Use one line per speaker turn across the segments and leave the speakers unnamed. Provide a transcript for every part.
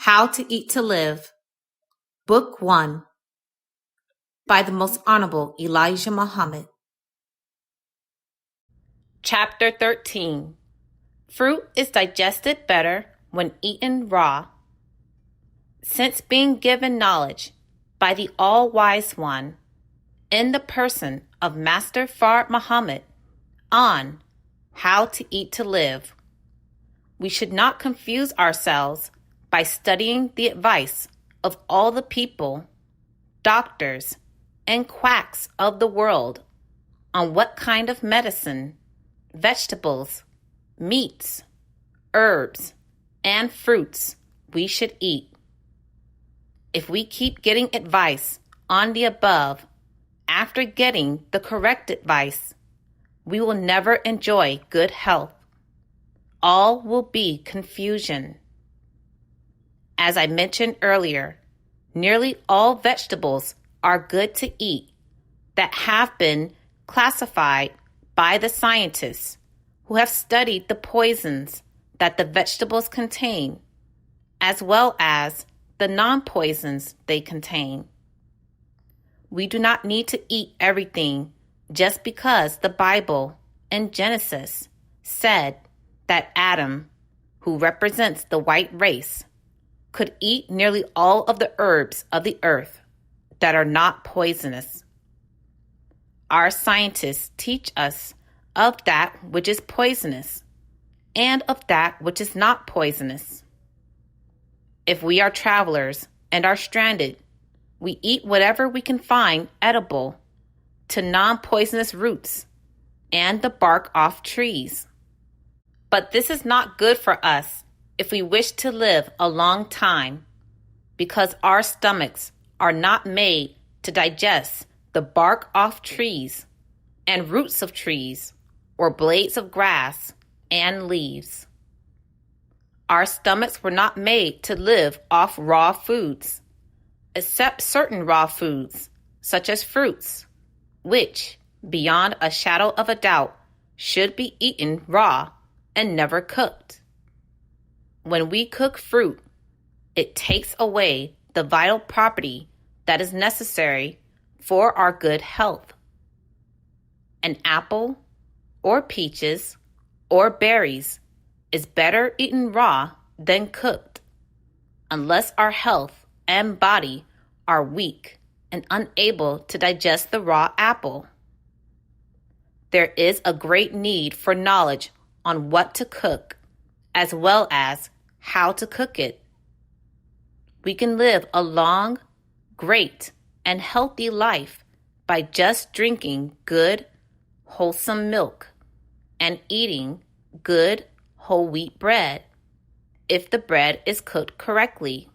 How to Eat to Live, Book 1, by the Most Honorable Elijah Muhammad.
Chapter 13. Fruit is digested better when eaten raw. Since being given knowledge by the All-Wise One, in the person of Master Fard Muhammad, on how to eat to live, we should not confuse ourselves by studying the advice of all the people, doctors, and quacks of the world on what kind of medicine, vegetables, meats, herbs, and fruits we should eat. If we keep getting advice on the above after getting the correct advice, we will never enjoy good health. All will be confusion. As I mentioned earlier, nearly all vegetables are good to eat that have been classified by the scientists who have studied the poisons that the vegetables contain, as well as the non-poisons they contain. We do not need to eat everything just because the Bible in Genesis said that Adam, who represents the white race, could eat nearly all of the herbs of the earth that are not poisonous. Our scientists teach us of that which is poisonous and of that which is not poisonous. If we are travelers and are stranded, we eat whatever we can find edible, to non-poisonous roots and the bark off trees. But this is not good for us if we wish to live a long time, because our stomachs are not made to digest the bark off trees and roots of trees or blades of grass and leaves. Our stomachs were not made to live off raw foods, except certain raw foods, such as fruits, which, beyond a shadow of a doubt, should be eaten raw and never cooked. When we cook fruit, it takes away the vital property that is necessary for our good health. An apple, or peaches, or berries is better eaten raw than cooked, unless our health and body are weak and unable to digest the raw apple. There is a great need for knowledge on what to cook, as well as how to cook it. We can live a long, great, and healthy life by just drinking good, wholesome milk and eating good, whole wheat bread, if the bread is cooked correctly.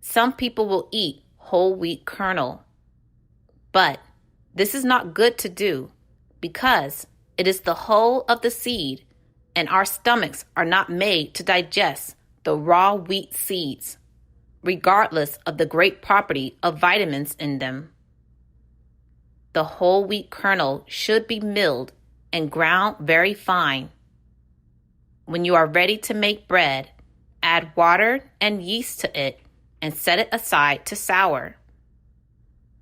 Some people will eat whole wheat kernel, but this is not good to do because it is the whole of the seed, and our stomachs are not made to digest the raw wheat seeds, regardless of the great property of vitamins in them. The whole wheat kernel should be milled and ground very fine. When you are ready to make bread, add water and yeast to it and set it aside to sour.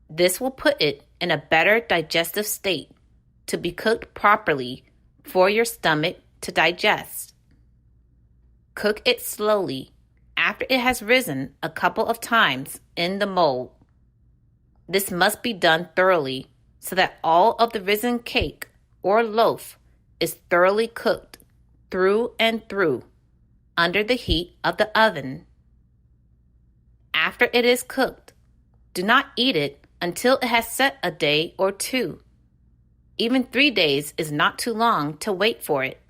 This will put it in a better digestive state to be cooked properly for your stomach to digest. Cook it slowly after it has risen a couple of times in the mold. This must be done thoroughly so that all of the risen cake or loaf is thoroughly cooked through and through under the heat of the oven. After it is cooked, do not eat it until it has set a day or two. Even 3 days is not too long to wait for it.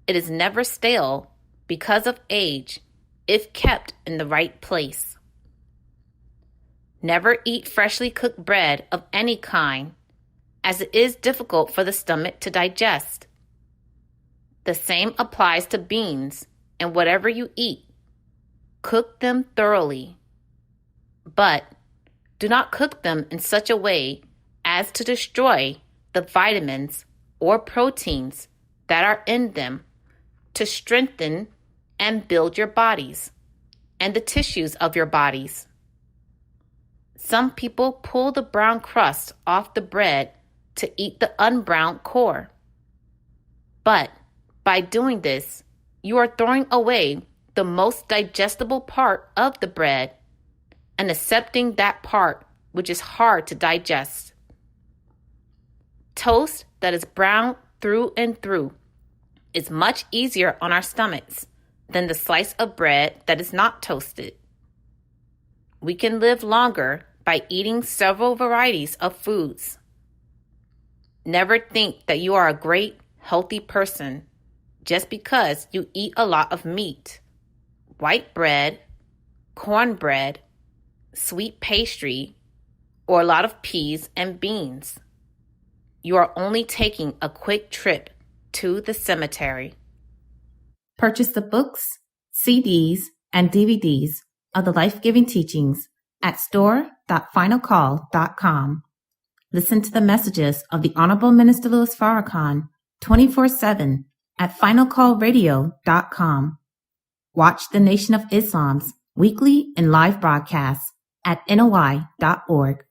It is never stale because of age if kept in the right place. Never eat freshly cooked bread of any kind, as it is difficult for the stomach to digest. The same applies to beans and whatever you eat. Cook them thoroughly, but do not cook them in such a way as to destroy the vitamins or proteins that are in them, to strengthen and build your bodies and the tissues of your bodies. Some people pull the brown crust off the bread to eat the unbrowned core. But by doing this, you are throwing away the most digestible part of the bread and accepting that part which is hard to digest. Toast that is brown through and through is much easier on our stomachs than the slice of bread that is not toasted. We can live longer by eating several varieties of foods. Never think that you are a great, healthy person just because you eat a lot of meat, white bread, cornbread, sweet pastry, or a lot of peas and beans. You are only taking a quick trip to the cemetery.
Purchase the books, CDs, and DVDs of the life-giving teachings at store.finalcall.com. Listen to the messages of the Honorable Minister Louis Farrakhan 24/7 at finalcallradio.com. Watch the Nation of Islam's weekly and live broadcasts at NOI.org.